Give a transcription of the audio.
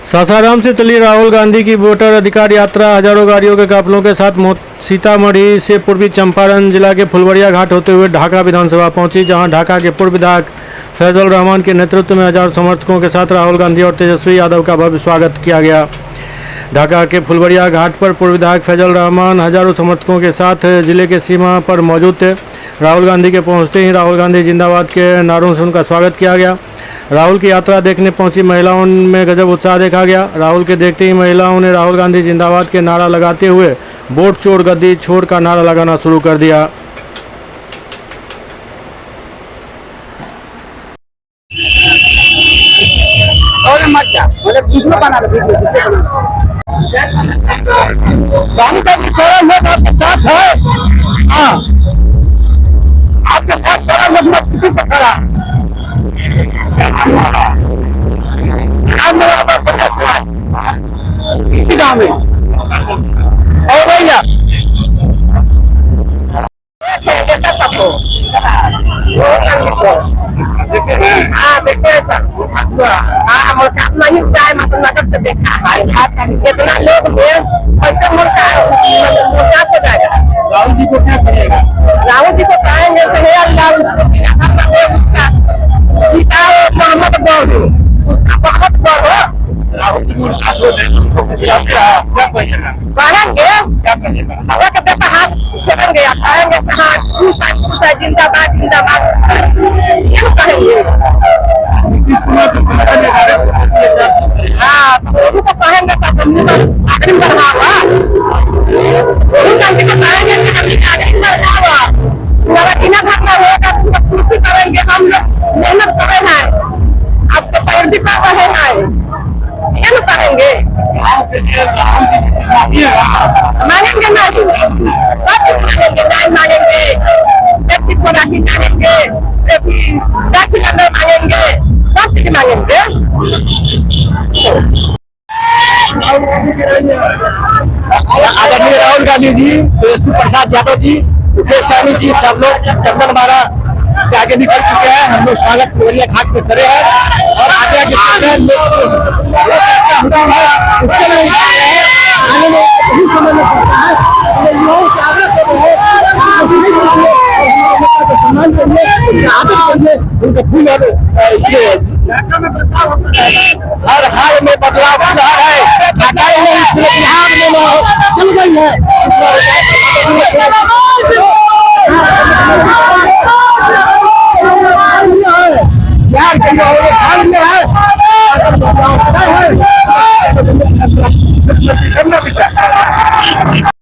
सासाराम से चली राहुल गांधी की वोटर अधिकार यात्रा हजारों गाड़ियों के काफिलों के साथ सीतामढ़ी से पूर्वी चंपारण जिला के फुलवरिया घाट होते हुए ढाका विधानसभा पहुंची, जहां ढाका के पूर्व विधायक फैजल रहमान के नेतृत्व में हजारों समर्थकों के साथ राहुल गांधी और तेजस्वी यादव का भव्य स्वागत किया गया। ढाका के फुलवरिया घाट पर पूर्व विधायक फैजल रहमान हजारों समर्थकों के साथ जिले के सीमा पर मौजूद थे। राहुल गांधी के पहुंचते ही राहुल गांधी जिंदाबाद के नारों से उनका स्वागत किया गया। राहुल की यात्रा देखने पहुंची महिलाओं में गजब उत्साह देखा गया। राहुल के देखते ही महिलाओं ने राहुल गांधी जिंदाबाद के नारा लगाते हुए वोट चोर गद्दी छोड़ का नारा लगाना शुरू कर दिया। इसी गाँव में और भैया सबको देखते सर नहीं जाए मतलब नजर से देखा कितना लोग कैसे मोर्चा से जाएगा। राहुल जी को क्या करेगा? राहुल जी को कहेंगे मोहम्मद गौर उसका बहुत गौर हो। राहुल जी कहेंगे हाथ करेंगे कहेंगे जिंदाबाद जिंदाबाद ये कहेंगे। हाँ तो कहेंगे आखिरी बढ़ावा होगा कुर्सी करेंगे। हम लोग मेहनत कर रहे हैं, आपको पैरवी कर रहे हैं, ये करेंगे मांगेंगे नहीं मांगेंगे व्यक्ति को राखी मांगेंगे मांगेंगे सब चीज मांगेंगे। आदरणीय राहुल गांधी जी, तेजस्वी प्रसाद यादव जी, मुकेश सहनी जी सब लोग चंदन मारा से आगे निकल चुके हैं। हम लोग स्वागत फुलवरिया घाट पे खड़े हैं और आगे हर हाल में बदलाव आ रहा है। चल गई है यार हाल में है